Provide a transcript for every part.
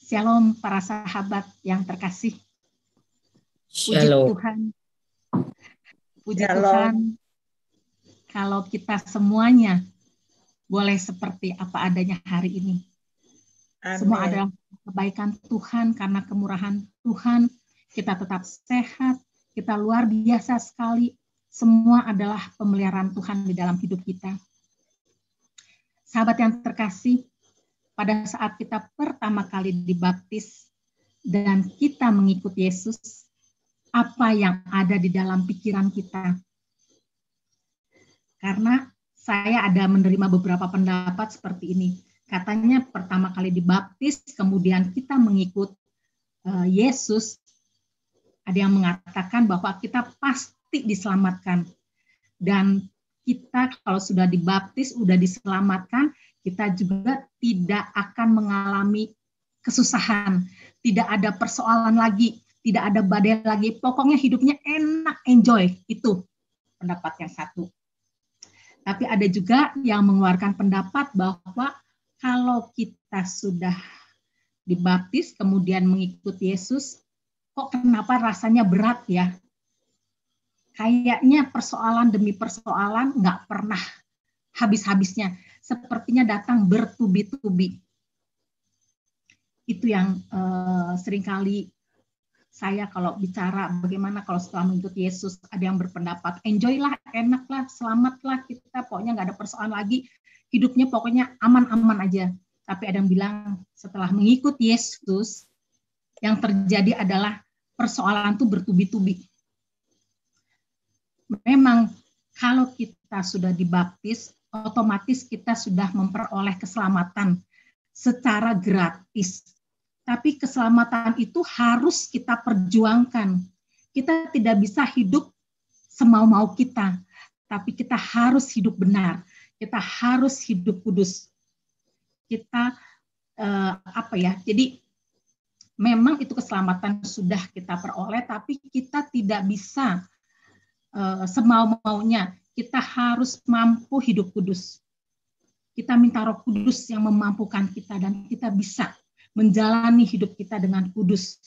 Shalom para sahabat yang terkasih. Puji Shalom. Tuhan. Puji Shalom. Tuhan. Kalau kita semuanya boleh seperti apa adanya hari ini. Amin. Semua adalah kebaikan Tuhan, karena kemurahan Tuhan. Kita tetap sehat, kita luar biasa sekali. Semua adalah pemeliharaan Tuhan di dalam hidup kita. Sahabat yang terkasih, pada saat kita pertama kali dibaptis dan kita mengikut Yesus, apa yang ada di dalam pikiran kita? Karena saya ada menerima beberapa pendapat seperti ini. Katanya pertama kali dibaptis, kemudian kita mengikut Yesus. Ada yang mengatakan bahwa kita pasti diselamatkan. Dan kita kalau sudah dibaptis, sudah diselamatkan, kita juga tidak akan mengalami kesusahan. Tidak ada persoalan lagi, tidak ada badai lagi. Pokoknya hidupnya enak, enjoy. Itu pendapat yang satu. Tapi ada juga yang mengeluarkan pendapat bahwa kalau kita sudah dibaptis, kemudian mengikuti Yesus, kok kenapa rasanya berat ya? Kayaknya persoalan demi persoalan nggak pernah habis-habisnya. Sepertinya datang bertubi-tubi. Itu yang seringkali saya kalau bicara bagaimana kalau setelah mengikuti Yesus, ada yang berpendapat, enjoy lah, enak lah, selamat lah kita, pokoknya nggak ada persoalan lagi, hidupnya pokoknya aman-aman aja. Tapi ada yang bilang setelah mengikuti Yesus, yang terjadi adalah persoalan itu bertubi-tubi. Memang kalau kita sudah dibaptis, otomatis kita sudah memperoleh keselamatan secara gratis. Tapi keselamatan itu harus kita perjuangkan. Kita tidak bisa hidup semau-mau kita, tapi kita harus hidup benar. Kita harus hidup kudus. Kita Jadi memang itu keselamatan sudah kita peroleh, tapi kita tidak bisa semau-maunya. Kita harus mampu hidup kudus. Kita minta Roh Kudus yang memampukan kita dan kita bisa menjalani hidup kita dengan kudus.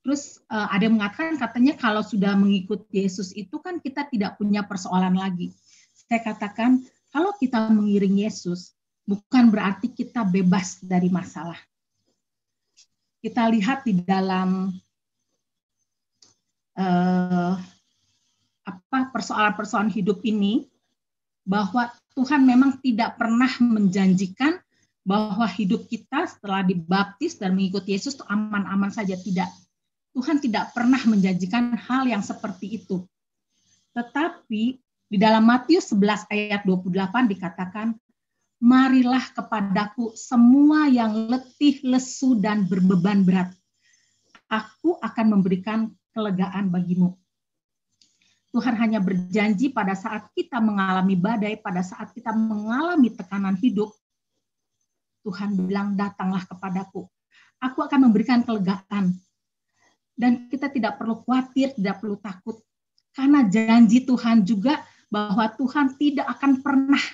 Terus ada yang mengatakan katanya kalau sudah mengikut Yesus itu kan kita tidak punya persoalan lagi. Saya katakan kalau kita mengiring Yesus bukan berarti kita bebas dari masalah. Kita lihat di dalam persoalan-persoalan hidup ini bahwa Tuhan memang tidak pernah menjanjikan bahwa hidup kita setelah dibaptis dan mengikuti Yesus itu aman-aman saja. Tidak. Tuhan tidak pernah menjanjikan hal yang seperti itu. Tetapi di dalam Matius 11 ayat 28 dikatakan, marilah kepadaku semua yang letih, lesu, dan berbeban berat. Aku akan memberikan kelegaan bagimu. Tuhan hanya berjanji pada saat kita mengalami badai, pada saat kita mengalami tekanan hidup, Tuhan bilang, datanglah kepadaku. Aku akan memberikan kelegaan. Dan kita tidak perlu khawatir, tidak perlu takut. Karena janji Tuhan juga bahwa Tuhan tidak akan pernah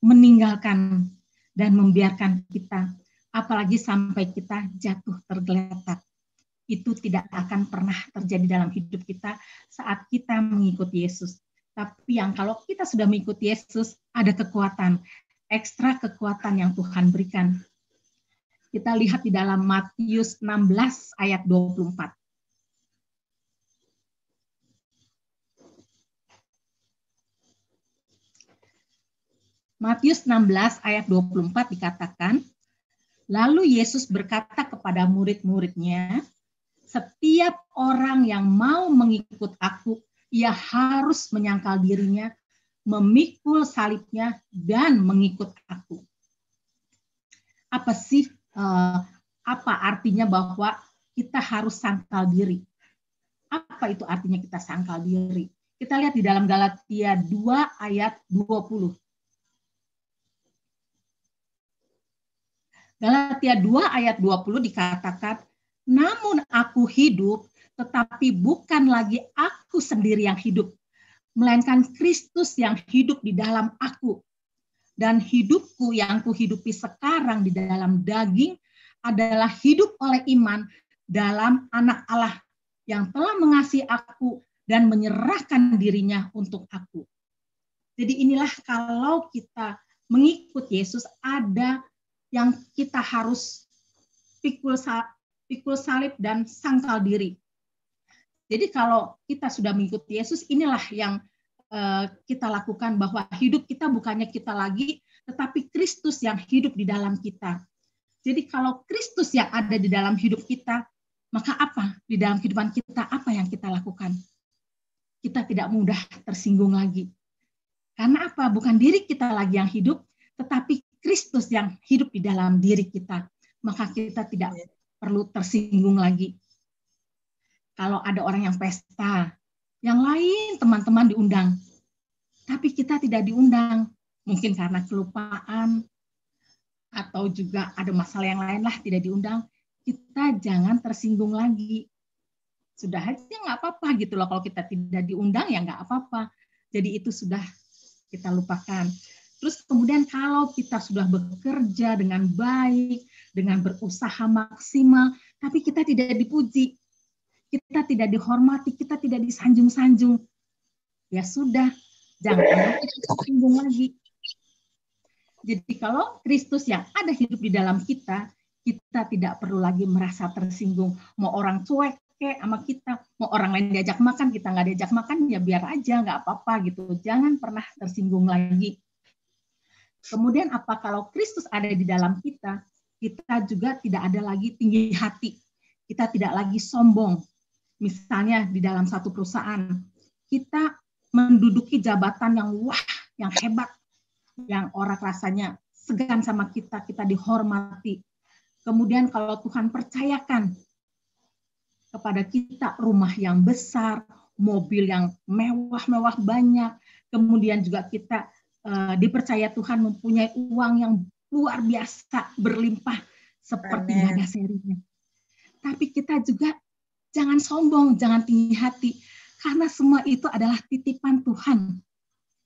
meninggalkan dan membiarkan kita. Apalagi sampai kita jatuh tergeletak. Itu tidak akan pernah terjadi dalam hidup kita saat kita mengikuti Yesus. Tapi yang kalau kita sudah mengikuti Yesus, ada kekuatan. Ekstra kekuatan yang Tuhan berikan. Kita lihat di dalam Matius 16 ayat 24. Matius 16 ayat 24 dikatakan, lalu Yesus berkata kepada murid-muridnya, setiap orang yang mau mengikut aku, ia harus menyangkal dirinya, memikul salibnya, dan mengikut aku. Apa artinya bahwa kita harus sangkal diri? Apa itu artinya kita sangkal diri? Kita lihat di dalam Galatia 2 ayat 20. Galatia 2 ayat 20 dikatakan, namun aku hidup, tetapi bukan lagi aku sendiri yang hidup, melainkan Kristus yang hidup di dalam aku. Dan hidupku yang kuhidupi sekarang di dalam daging adalah hidup oleh iman dalam Anak Allah yang telah mengasihi aku dan menyerahkan dirinya untuk aku. Jadi inilah kalau kita mengikut Yesus, ada yang kita harus pikul salib dan sangkal diri. Jadi kalau kita sudah mengikuti Yesus, inilah yang kita lakukan, bahwa hidup kita bukannya kita lagi, tetapi Kristus yang hidup di dalam kita. Jadi kalau Kristus yang ada di dalam hidup kita, maka apa di dalam kehidupan kita, apa yang kita lakukan? Kita tidak mudah tersinggung lagi. Karena apa? Bukan diri kita lagi yang hidup, tetapi Kristus yang hidup di dalam diri kita. Maka kita tidak perlu tersinggung lagi. Kalau ada orang yang pesta, yang lain teman-teman diundang, tapi kita tidak diundang. Mungkin karena kelupaan, atau juga ada masalah yang lain lah, tidak diundang. Kita jangan tersinggung lagi. Sudah aja nggak apa-apa gitu loh, kalau kita tidak diundang ya nggak apa-apa. Jadi itu sudah kita lupakan. Terus kemudian kalau kita sudah bekerja dengan baik, dengan berusaha maksimal, tapi kita tidak dipuji, kita tidak dihormati, kita tidak disanjung-sanjung, ya sudah, jangan tersinggung lagi. Jadi kalau Kristus yang ada hidup di dalam kita, kita tidak perlu lagi merasa tersinggung. Mau orang cuek sama kita, mau orang lain diajak makan, kita nggak diajak makan, ya biar aja, nggak apa-apa gitu. Jangan pernah tersinggung lagi. Kemudian apa, kalau Kristus ada di dalam kita, kita juga tidak ada lagi tinggi hati. Kita tidak lagi sombong. Misalnya di dalam satu perusahaan, kita menduduki jabatan yang wah, yang hebat, yang orang rasanya segan sama kita, kita dihormati. Kemudian kalau Tuhan percayakan kepada kita rumah yang besar, mobil yang mewah-mewah banyak, kemudian juga kita dipercaya Tuhan mempunyai uang yang luar biasa, berlimpah, seperti nada serinya. Tapi kita juga jangan sombong, jangan tinggi hati, karena semua itu adalah titipan Tuhan.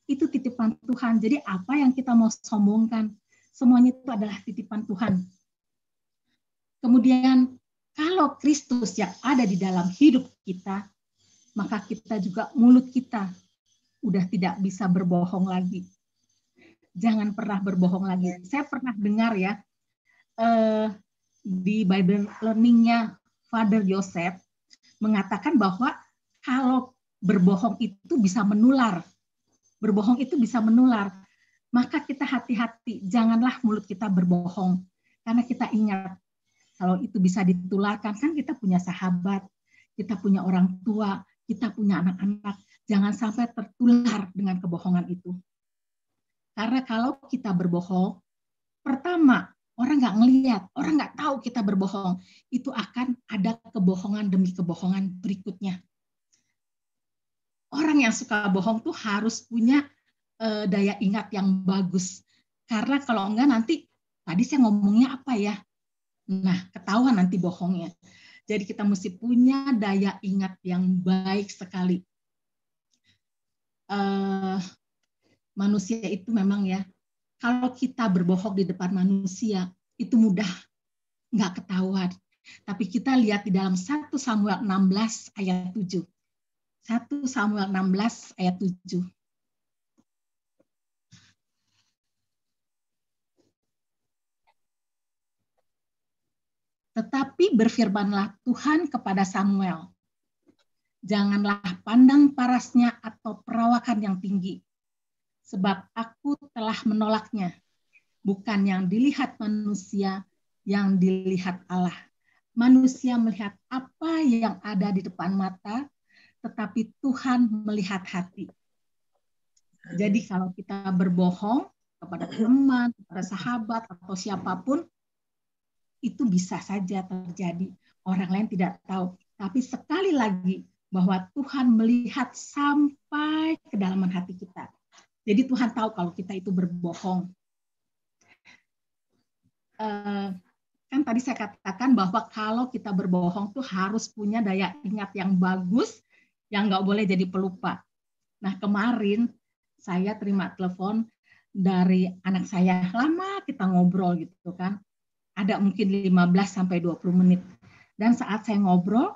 Itu titipan Tuhan. Jadi apa yang kita mau sombongkan, semuanya itu adalah titipan Tuhan. Kemudian kalau Kristus yang ada di dalam hidup kita, maka kita juga, mulut kita udah tidak bisa berbohong lagi. Jangan pernah berbohong lagi. Saya pernah dengar ya, di Bible Learning-nya Father Joseph mengatakan bahwa kalau berbohong itu bisa menular. Berbohong itu bisa menular. Maka kita hati-hati, janganlah mulut kita berbohong. Karena kita ingat, kalau itu bisa ditularkan, kan kita punya sahabat, kita punya orang tua, kita punya anak-anak. Jangan sampai tertular dengan kebohongan itu. Karena kalau kita berbohong, pertama, orang nggak ngelihat, orang nggak tahu kita berbohong. Itu akan ada kebohongan demi kebohongan berikutnya. Orang yang suka bohong tuh harus punya daya ingat yang bagus. Karena kalau enggak nanti, tadi saya ngomongnya apa ya? Nah, ketahuan nanti bohongnya. Jadi kita mesti punya daya ingat yang baik sekali. Manusia itu memang ya, kalau kita berbohong di depan manusia, itu mudah, nggak ketahuan. Tapi kita lihat di dalam 1 Samuel 16 ayat 7. 1 Samuel 16 ayat 7. Tetapi berfirmanlah Tuhan kepada Samuel, janganlah pandang parasnya atau perawakan yang tinggi, sebab aku telah menolaknya. Bukan yang dilihat manusia, yang dilihat Allah. Manusia melihat apa yang ada di depan mata, tetapi Tuhan melihat hati. Jadi kalau kita berbohong kepada teman, kepada sahabat, atau siapapun, itu bisa saja terjadi. Orang lain tidak tahu. Tapi sekali lagi, bahwa Tuhan melihat sampai kedalaman hati kita. Jadi Tuhan tahu kalau kita itu berbohong. Kan tadi saya katakan bahwa kalau kita berbohong tuh harus punya daya ingat yang bagus, yang nggak boleh jadi pelupa. Nah kemarin saya terima telepon dari anak saya, lama kita ngobrol gitu kan. ada mungkin 15 sampai 20 menit. Dan saat saya ngobrol,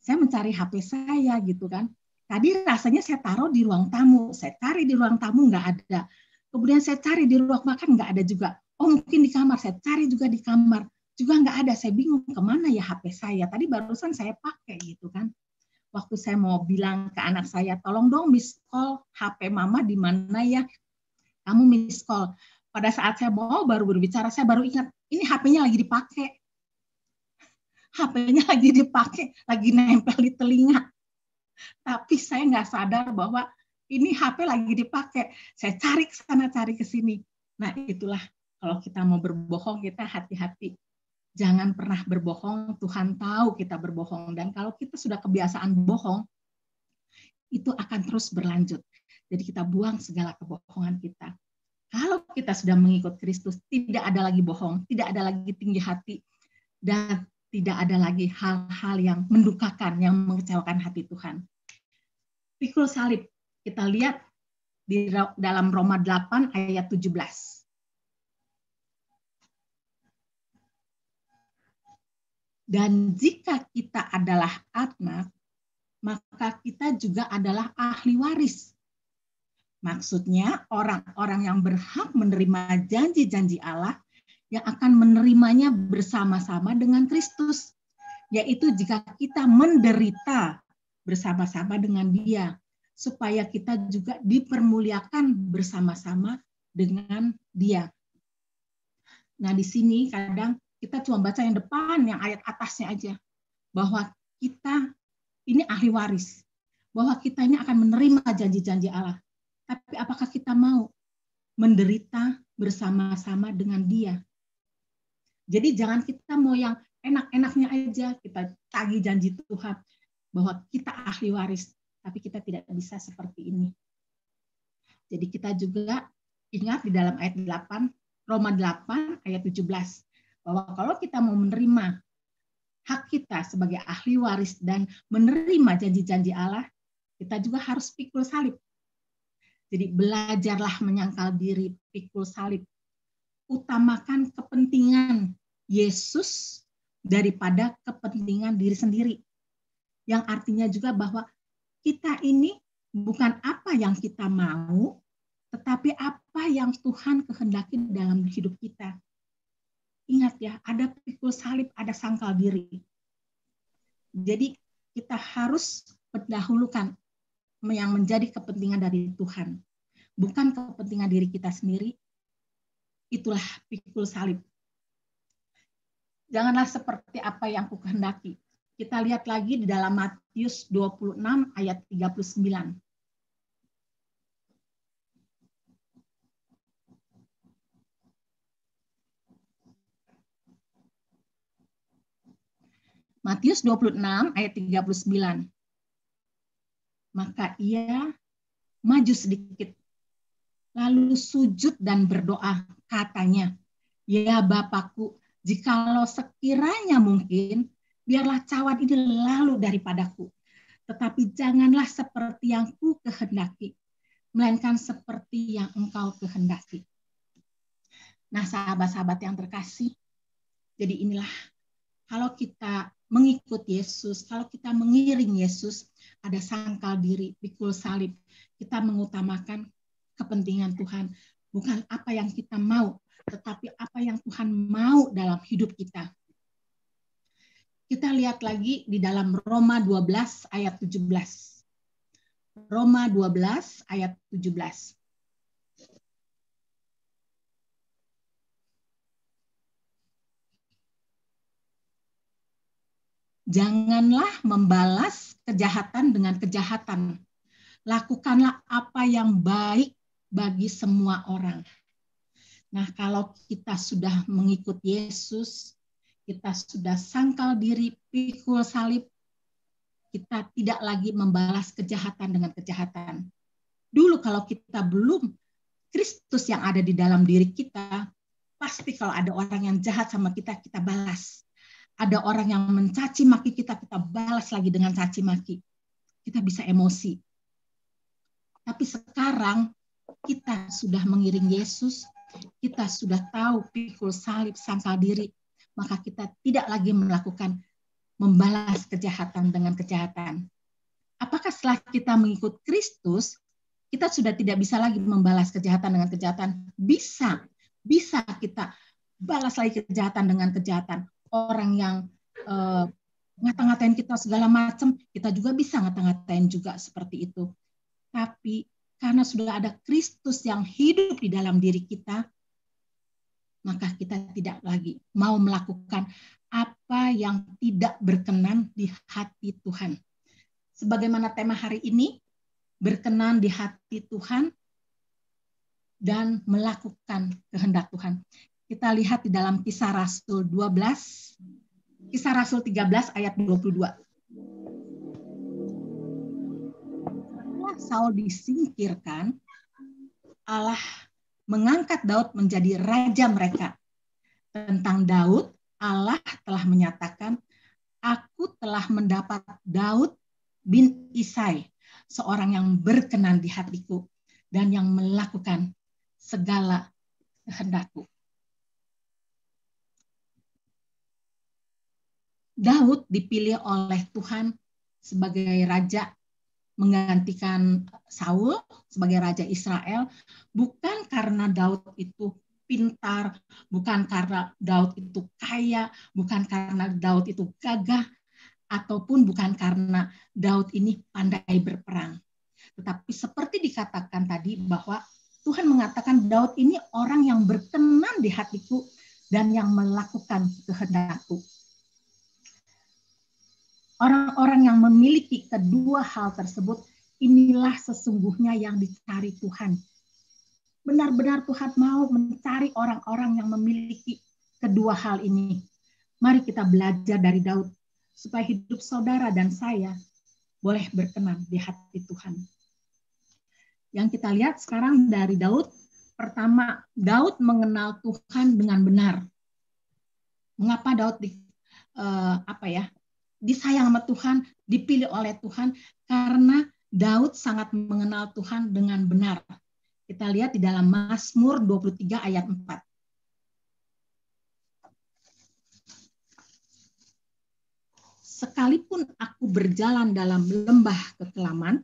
saya mencari HP saya gitu kan. Tadi rasanya saya taruh di ruang tamu, saya cari di ruang tamu nggak ada. Kemudian saya cari di ruang makan nggak ada juga. Oh mungkin di kamar, saya cari juga di kamar. Juga nggak ada, saya bingung kemana ya HP saya. Tadi barusan saya pakai gitu kan. Waktu saya mau bilang ke anak saya, tolong dong miss call HP mama di mana ya. Kamu miss call. Pada saat saya mau baru berbicara, saya baru ingat, ini HP-nya lagi dipakai. HP-nya lagi dipakai, lagi nempel di telinga. Tapi saya nggak sadar bahwa ini HP lagi dipakai. Saya cari ke sana, cari ke sini. Nah itulah kalau kita mau berbohong, kita hati-hati. Jangan pernah berbohong, Tuhan tahu kita berbohong. Dan kalau kita sudah kebiasaan bohong, itu akan terus berlanjut. Jadi kita buang segala kebohongan kita. Kalau kita sudah mengikut Kristus, tidak ada lagi bohong, tidak ada lagi tinggi hati, dan tidak ada lagi hal-hal yang mendukakan, yang mengecewakan hati Tuhan. Pikul salib, kita lihat di dalam Roma 8 ayat 17. Dan jika kita adalah anak, maka kita juga adalah ahli waris. Maksudnya orang-orang yang berhak menerima janji-janji Allah yang akan menerimanya bersama-sama dengan Kristus. Yaitu jika kita menderita bersama-sama dengan Dia, supaya kita juga dipermuliakan bersama-sama dengan Dia. Nah di sini kadang kita cuma baca yang depan, yang ayat atasnya aja. Bahwa kita ini ahli waris. Bahwa kita ini akan menerima janji-janji Allah. Tapi apakah kita mau menderita bersama-sama dengan Dia? Jadi jangan kita mau yang enak-enaknya aja, kita tagih janji Tuhan bahwa kita ahli waris, tapi kita tidak bisa seperti ini. Jadi kita juga ingat di dalam ayat 8, Roma 8 ayat 17, bahwa kalau kita mau menerima hak kita sebagai ahli waris dan menerima janji-janji Allah, kita juga harus pikul salib. Jadi belajarlah menyangkal diri, pikul salib. Utamakan kepentingan Yesus daripada kepentingan diri sendiri. Yang artinya juga bahwa kita ini bukan apa yang kita mau, tetapi apa yang Tuhan kehendaki dalam hidup kita. Ingat ya, ada pikul salib, ada sangkal diri. Jadi kita harus mendahulukan yang menjadi kepentingan dari Tuhan. Bukan kepentingan diri kita sendiri, itulah pikul salib. Janganlah seperti apa yang kukehendaki. Kita lihat lagi di dalam Matius 26 ayat 39. Matius 26 ayat 39. Maka ia maju sedikit, lalu sujud dan berdoa, katanya, ya Bapakku, jikalau sekiranya mungkin, biarlah cawan ini lalu daripadaku. Tetapi janganlah seperti yang ku kehendaki, melainkan seperti yang engkau kehendaki. Nah sahabat-sahabat yang terkasih, jadi inilah kalau kita mengikut Yesus, kalau kita mengiring Yesus, ada sangkal diri, pikul salib. Kita mengutamakan kepentingan Tuhan. Bukan apa yang kita mau, tetapi apa yang Tuhan mau dalam hidup kita. Kita lihat lagi di dalam Roma 12 ayat 17. Roma 12 ayat 17. Janganlah membalas kejahatan dengan kejahatan. Lakukanlah apa yang baik bagi semua orang. Nah, kalau kita sudah mengikut Yesus, kita sudah sangkal diri, pikul salib, kita tidak lagi membalas kejahatan dengan kejahatan. Dulu kalau kita belum Kristus yang ada di dalam diri kita, pasti kalau ada orang yang jahat sama kita, kita balas. Ada orang yang mencaci maki kita, kita balas lagi dengan caci maki. Kita bisa emosi. Tapi sekarang kita sudah mengiring Yesus, kita sudah tahu pikul salib, sangkal diri. maka kita tidak lagi membalas kejahatan dengan kejahatan. Apakah setelah kita mengikut Kristus, kita sudah tidak bisa lagi membalas kejahatan dengan kejahatan? Bisa kita balas lagi kejahatan dengan kejahatan. Orang yang ngata-ngatain kita segala macam, kita juga bisa ngata-ngatain juga seperti itu. Tapi karena sudah ada Kristus yang hidup di dalam diri kita, maka kita tidak lagi mau melakukan apa yang tidak berkenan di hati Tuhan. Sebagaimana tema hari ini, berkenan di hati Tuhan dan melakukan kehendak Tuhan. Kita lihat di dalam Kisah Rasul 12, Kisah Rasul 13 ayat 22. Saul disingkirkan, Allah mengangkat Daud menjadi raja mereka. Tentang Daud, Allah telah menyatakan, aku telah mendapat Daud bin Isai, seorang yang berkenan di hatiku dan yang melakukan segala kehendakku. Daud dipilih oleh Tuhan sebagai raja, menggantikan Saul sebagai raja Israel, bukan karena Daud itu pintar, bukan karena Daud itu kaya, bukan karena Daud itu gagah, ataupun bukan karena Daud ini pandai berperang. Tetapi seperti dikatakan tadi bahwa Tuhan mengatakan Daud ini orang yang berkenan di hatiku dan yang melakukan kehendakku. Orang-orang yang memiliki kedua hal tersebut, inilah sesungguhnya yang dicari Tuhan. Benar-benar Tuhan mau mencari orang-orang yang memiliki kedua hal ini. Mari kita belajar dari Daud, supaya hidup saudara dan saya boleh berkenan di hati Tuhan. Yang kita lihat sekarang dari Daud, pertama, Daud mengenal Tuhan dengan benar. Mengapa Daud disayang sama Tuhan, dipilih oleh Tuhan? Karena Daud sangat mengenal Tuhan dengan benar. Kita lihat di dalam Mazmur 23 ayat 4. Sekalipun aku berjalan dalam lembah kekelaman,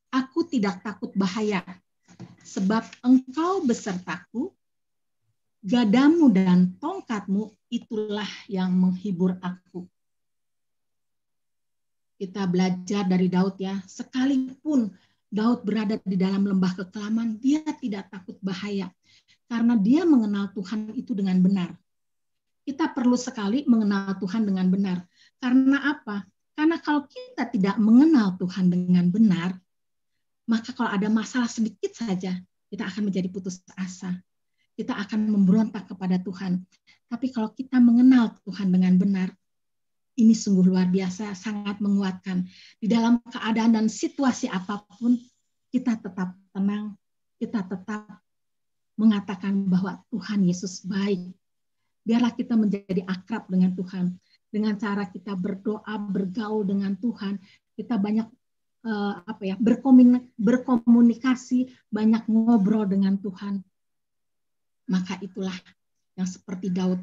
aku tidak takut bahaya, sebab Engkau besertaku, gadamu dan tongkatmu itulah yang menghibur aku. Kita belajar dari Daud ya, sekalipun Daud berada di dalam lembah kekelaman, dia tidak takut bahaya, karena dia mengenal Tuhan itu dengan benar. Kita perlu sekali mengenal Tuhan dengan benar. Karena apa? Karena kalau kita tidak mengenal Tuhan dengan benar, maka kalau ada masalah sedikit saja, kita akan menjadi putus asa. Kita akan memberontak kepada Tuhan. Tapi kalau kita mengenal Tuhan dengan benar, ini sungguh luar biasa, sangat menguatkan. Di dalam keadaan dan situasi apapun, kita tetap tenang, kita tetap mengatakan bahwa Tuhan Yesus baik. Biarlah kita menjadi akrab dengan Tuhan. Dengan cara kita berdoa, bergaul dengan Tuhan, kita banyak berkomunikasi, banyak ngobrol dengan Tuhan. Maka itulah yang seperti Daud.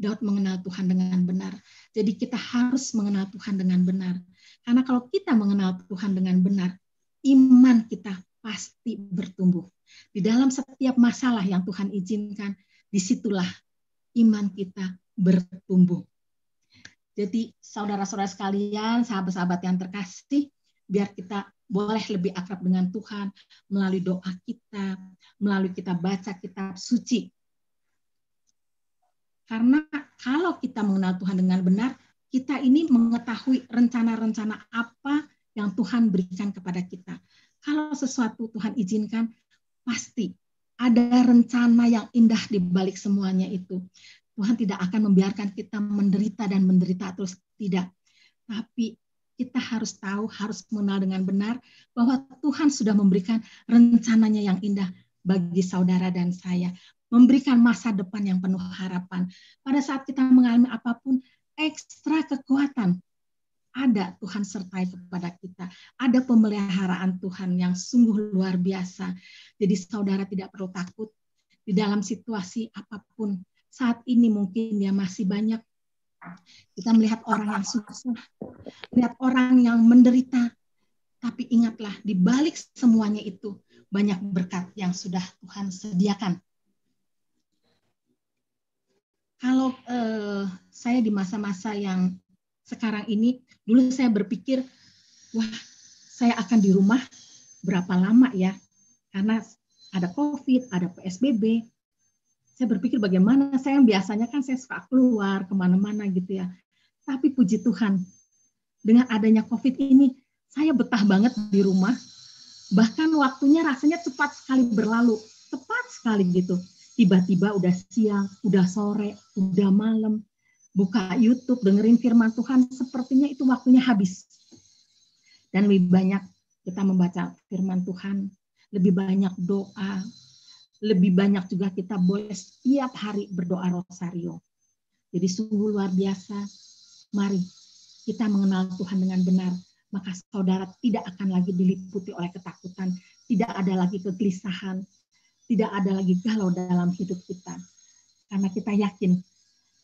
Daud mengenal Tuhan dengan benar. Jadi kita harus mengenal Tuhan dengan benar. Karena kalau kita mengenal Tuhan dengan benar, iman kita pasti bertumbuh. Di dalam setiap masalah yang Tuhan izinkan, disitulah iman kita bertumbuh. Jadi saudara-saudara sekalian, sahabat-sahabat yang terkasih, biar kita boleh lebih akrab dengan Tuhan melalui doa kita, melalui kita baca kitab suci. Karena kalau kita mengenal Tuhan dengan benar, kita ini mengetahui rencana-rencana apa yang Tuhan berikan kepada kita. Kalau sesuatu Tuhan izinkan, pasti ada rencana yang indah di balik semuanya itu. Tuhan tidak akan membiarkan kita menderita dan menderita terus, tidak. Tapi kita harus tahu, harus mengenal dengan benar bahwa Tuhan sudah memberikan rencananya yang indah bagi saudara dan saya. Memberikan masa depan yang penuh harapan. Pada saat kita mengalami apapun, ekstra kekuatan ada Tuhan sertai kepada kita. Ada pemeliharaan Tuhan yang sungguh luar biasa. Jadi saudara tidak perlu takut di dalam situasi apapun. Saat ini mungkin ya masih banyak kita melihat orang yang susah, melihat orang yang menderita. Tapi ingatlah, di balik semuanya itu banyak berkat yang sudah Tuhan sediakan. Kalau saya di masa-masa yang sekarang ini, dulu saya berpikir, wah, saya akan di rumah berapa lama ya? Karena ada COVID, ada PSBB. Saya berpikir bagaimana, saya yang biasanya kan saya suka keluar kemana-mana gitu ya. Tapi puji Tuhan, dengan adanya COVID ini, saya betah banget di rumah. Bahkan waktunya rasanya cepat sekali berlalu. Cepat sekali gitu. Tiba-tiba udah siang, udah sore, udah malam. Buka YouTube, dengerin firman Tuhan, sepertinya itu waktunya habis. Dan lebih banyak kita membaca firman Tuhan, lebih banyak doa, lebih banyak juga kita boleh setiap hari berdoa rosario. Jadi sungguh luar biasa. Mari kita mengenal Tuhan dengan benar, maka saudara tidak akan lagi diliputi oleh ketakutan, tidak ada lagi kegelisahan, tidak ada lagi galau dalam hidup kita. Karena kita yakin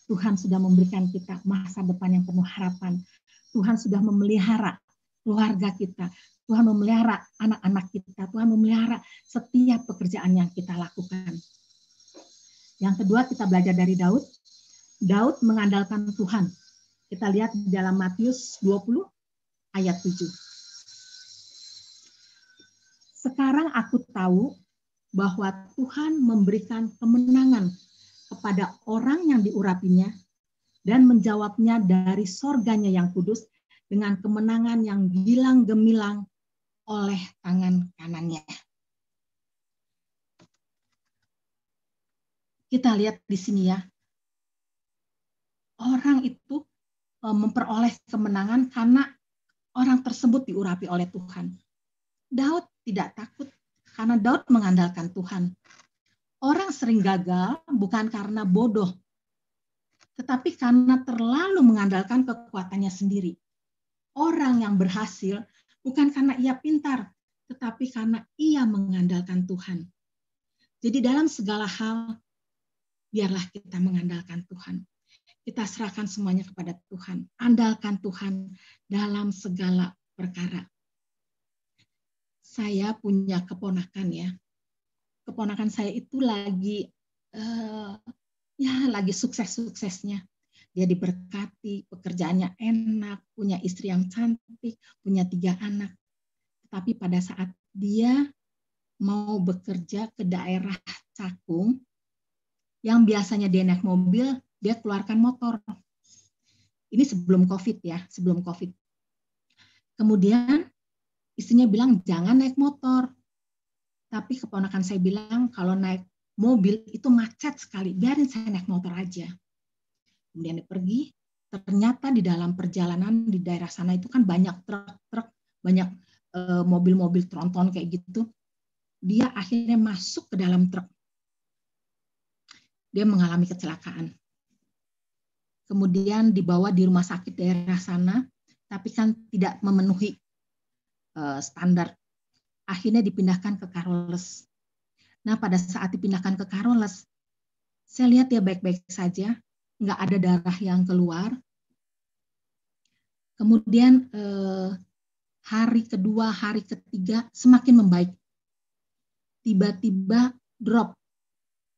Tuhan sudah memberikan kita masa depan yang penuh harapan. Tuhan sudah memelihara keluarga kita, Tuhan memelihara anak-anak kita, Tuhan memelihara setiap pekerjaan yang kita lakukan. Yang kedua, kita belajar dari Daud. Daud mengandalkan Tuhan. Kita lihat di dalam Matius 20 ayat 7. Sekarang aku tahu bahwa Tuhan memberikan kemenangan kepada orang yang diurapinya dan menjawabnya dari sorganya yang kudus dengan kemenangan yang gilang gemilang oleh tangan kanannya. Kita lihat di sini ya, orang itu memperoleh kemenangan karena orang tersebut diurapi oleh Tuhan. Daud tidak takut karena Daud mengandalkan Tuhan. Orang sering gagal bukan karena bodoh, tetapi karena terlalu mengandalkan kekuatannya sendiri. Orang yang berhasil bukan karena ia pintar, tetapi karena ia mengandalkan Tuhan. Jadi dalam segala hal, biarlah kita mengandalkan Tuhan. Kita serahkan semuanya kepada Tuhan. Andalkan Tuhan dalam segala perkara. Saya punya keponakan ya. Keponakan saya itu lagi lagi sukses-suksesnya. Dia diberkati, pekerjaannya enak, punya istri yang cantik, punya 3 anak. Tapi pada saat dia mau bekerja ke daerah Cakung, yang biasanya dia naik mobil, dia keluarkan motor. Ini sebelum COVID ya, sebelum COVID. Kemudian istrinya bilang, jangan naik motor. Tapi keponakan saya bilang, kalau naik mobil itu macet sekali, biarin saya naik motor aja. Kemudian dia pergi, ternyata di dalam perjalanan di daerah sana itu kan banyak truk-truk, banyak mobil-mobil tronton kayak gitu. Dia akhirnya masuk ke dalam truk. Dia mengalami kecelakaan. Kemudian dibawa di rumah sakit daerah sana, tapi kan tidak memenuhi standar. Akhirnya dipindahkan ke Karoles. Nah, pada saat dipindahkan ke Karoles, saya lihat dia baik-baik saja, nggak ada darah yang keluar. Kemudian hari kedua, hari ketiga semakin membaik. Tiba-tiba drop.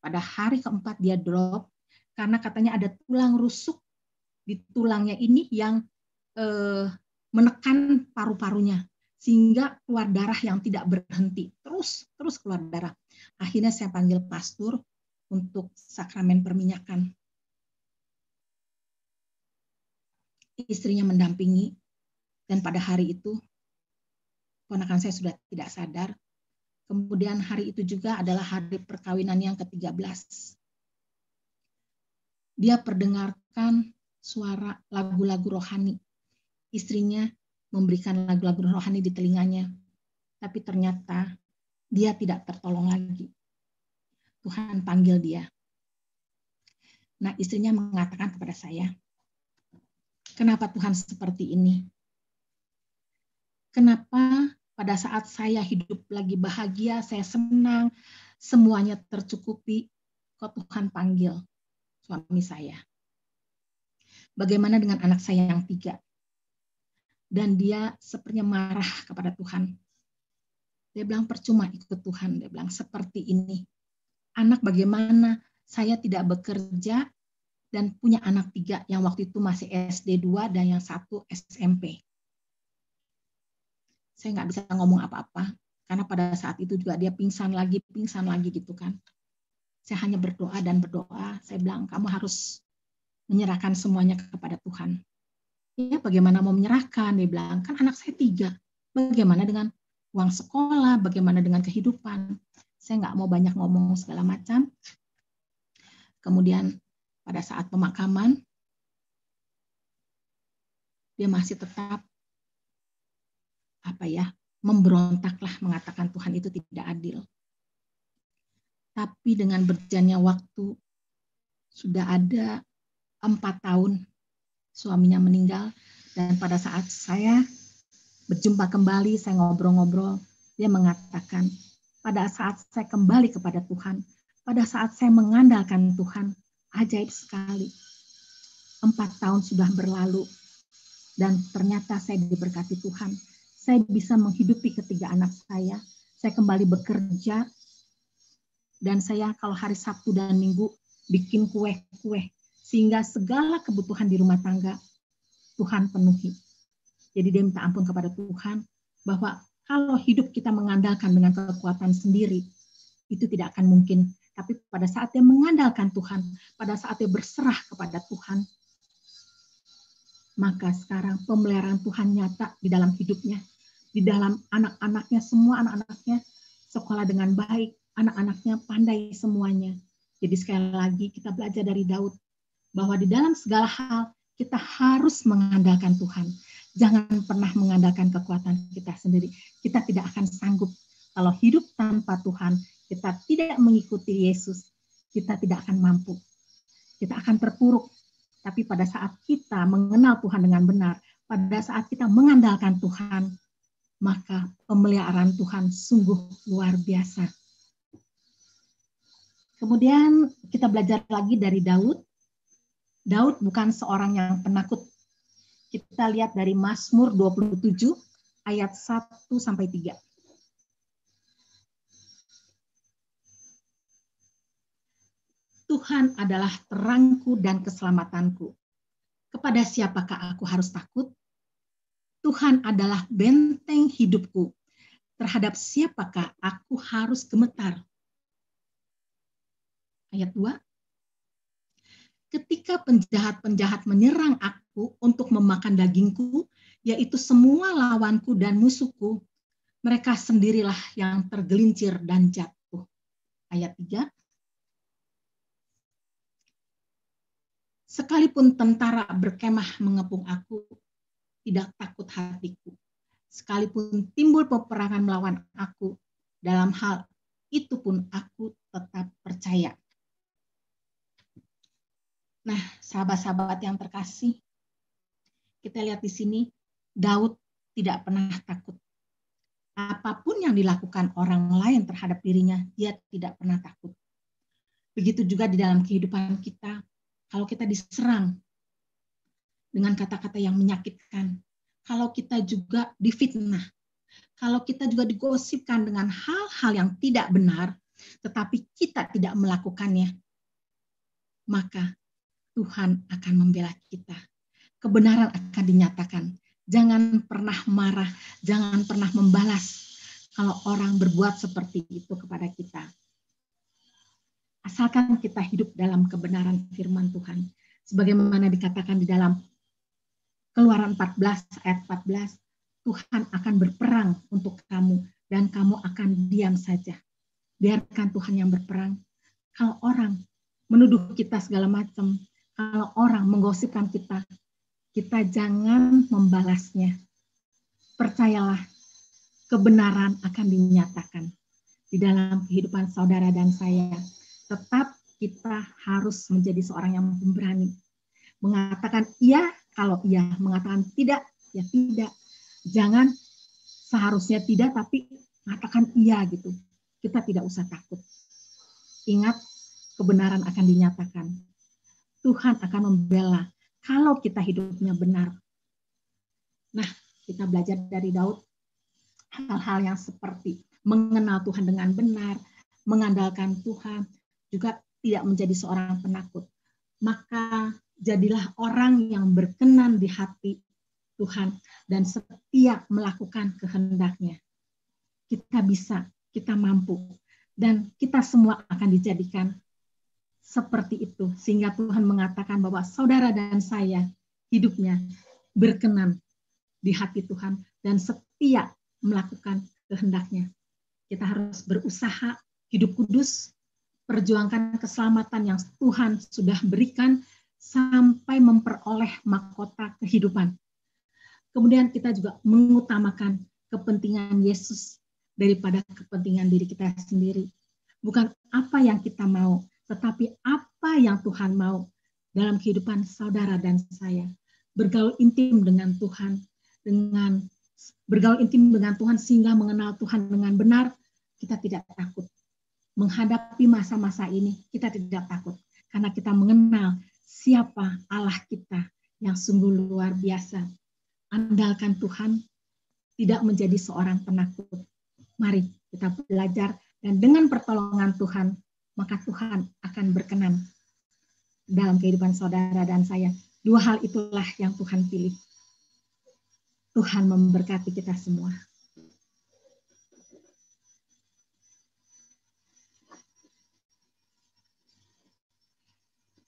Pada hari keempat dia drop karena katanya ada tulang rusuk di tulangnya ini yang menekan paru-parunya sehingga keluar darah yang tidak berhenti. Terus keluar darah. Akhirnya saya panggil pastor untuk sakramen perminyakan. Istrinya mendampingi, dan pada hari itu ponakan saya sudah tidak sadar. Kemudian hari itu juga adalah hari perkawinan yang ke-13. Dia perdengarkan suara lagu-lagu rohani. Istrinya memberikan lagu-lagu rohani di telinganya, tapi ternyata dia tidak tertolong lagi. Tuhan panggil dia. Nah, istrinya mengatakan kepada saya, kenapa Tuhan seperti ini? Kenapa pada saat saya hidup lagi bahagia, saya senang, semuanya tercukupi, kok Tuhan panggil? suami saya. Bagaimana dengan anak saya yang 3? Dan dia sepertinya marah kepada Tuhan. Dia bilang percuma ikut Tuhan. Dia bilang seperti ini. Anak bagaimana? Saya tidak bekerja dan punya anak 3 yang waktu itu masih SD 2 dan yang 1 SMP. Saya nggak bisa ngomong apa-apa karena pada saat itu juga dia pingsan lagi gitu kan. Saya hanya berdoa dan berdoa. Saya bilang kamu harus menyerahkan semuanya kepada Tuhan. Ya bagaimana mau menyerahkan? Dia bilang kan anak saya 3. Bagaimana dengan uang sekolah? Bagaimana dengan kehidupan? Saya nggak mau banyak ngomong segala macam. Kemudian pada saat pemakaman, dia masih tetap memberontaklah, mengatakan Tuhan itu tidak adil. Tapi dengan berjalannya waktu, sudah ada 4 tahun suaminya meninggal, dan pada saat saya berjumpa kembali, saya ngobrol-ngobrol, dia mengatakan, pada saat saya kembali kepada Tuhan, pada saat saya mengandalkan Tuhan, ajaib sekali. 4 tahun sudah berlalu, dan ternyata saya diberkati Tuhan. Saya bisa menghidupi ketiga anak saya kembali bekerja, dan saya kalau hari Sabtu dan Minggu bikin kue-kue, sehingga segala kebutuhan di rumah tangga Tuhan penuhi. Jadi dia minta ampun kepada Tuhan, bahwa kalau hidup kita mengandalkan dengan kekuatan sendiri, itu tidak akan mungkin. Tapi pada saat dia mengandalkan Tuhan, pada saat dia berserah kepada Tuhan, maka sekarang pemeliharaan Tuhan nyata di dalam hidupnya, di dalam anak-anaknya, semua anak-anaknya sekolah dengan baik, anak-anaknya pandai semuanya. Jadi sekali lagi kita belajar dari Daud, bahwa di dalam segala hal kita harus mengandalkan Tuhan. Jangan pernah mengandalkan kekuatan kita sendiri. Kita tidak akan sanggup. Kalau hidup tanpa Tuhan, kita tidak mengikuti Yesus, kita tidak akan mampu. Kita akan terpuruk. Tapi pada saat kita mengenal Tuhan dengan benar, pada saat kita mengandalkan Tuhan, maka pemeliharaan Tuhan sungguh luar biasa. Kemudian kita belajar lagi dari Daud. Daud bukan seorang yang penakut. Kita lihat dari Mazmur 27 ayat 1-3. Tuhan adalah terangku dan keselamatanku. Kepada siapakah aku harus takut? Tuhan adalah benteng hidupku. Terhadap siapakah aku harus gemetar? Ayat 2. Ketika penjahat-penjahat menyerang aku untuk memakan dagingku, yaitu semua lawanku dan musuhku, mereka sendirilah yang tergelincir dan jatuh. Ayat 3. Sekalipun tentara berkemah mengepung aku, tidak takut hatiku. Sekalipun timbul peperangan melawan aku, dalam hal itu pun aku tetap percaya. Nah, sahabat-sahabat yang terkasih, kita lihat di sini, Daud tidak pernah takut. Apapun yang dilakukan orang lain terhadap dirinya, dia tidak pernah takut. Begitu juga di dalam kehidupan kita, kalau kita diserang dengan kata-kata yang menyakitkan, kalau kita juga difitnah, kalau kita juga digosipkan dengan hal-hal yang tidak benar, tetapi kita tidak melakukannya, maka Tuhan akan membela kita. Kebenaran akan dinyatakan. Jangan pernah marah, jangan pernah membalas kalau orang berbuat seperti itu kepada kita. Asalkan kita hidup dalam kebenaran firman Tuhan. Sebagaimana dikatakan di dalam Keluaran 14 ayat 14, Tuhan akan berperang untuk kamu dan kamu akan diam saja. Biarkan Tuhan yang berperang. Kalau orang menuduh kita segala macam, kalau orang menggosipkan kita, kita jangan membalasnya. Percayalah, kebenaran akan dinyatakan di dalam kehidupan saudara dan saya. Tetap kita harus menjadi seorang yang pemberani. Mengatakan iya kalau iya, mengatakan tidak, ya tidak. Jangan seharusnya tidak, tapi mengatakan iya gitu. Kita tidak usah takut. Ingat, kebenaran akan dinyatakan. Tuhan akan membela kalau kita hidupnya benar. Nah, kita belajar dari Daud hal-hal yang seperti mengenal Tuhan dengan benar, mengandalkan Tuhan, juga tidak menjadi seorang penakut. Maka jadilah orang yang berkenan di hati Tuhan dan setia melakukan kehendak-Nya. Kita bisa, kita mampu, dan kita semua akan dijadikan seperti itu. Sehingga Tuhan mengatakan bahwa saudara dan saya hidupnya berkenan di hati Tuhan dan setia melakukan kehendak-Nya. Kita harus berusaha hidup kudus, perjuangkan keselamatan yang Tuhan sudah berikan sampai memperoleh mahkota kehidupan. Kemudian kita juga mengutamakan kepentingan Yesus daripada kepentingan diri kita sendiri. Bukan apa yang kita mau, tetapi apa yang Tuhan mau dalam kehidupan saudara dan saya. Bergaul intim dengan Tuhan, bergaul intim dengan Tuhan sehingga mengenal Tuhan dengan benar, kita tidak takut. Menghadapi masa-masa ini, kita tidak takut. Karena kita mengenal siapa Allah kita yang sungguh luar biasa. Andalkan Tuhan, tidak menjadi seorang penakut. Mari kita belajar, dan dengan pertolongan Tuhan, maka Tuhan akan berkenan dalam kehidupan saudara dan saya. Dua hal itulah yang Tuhan pilih. Tuhan memberkati kita semua.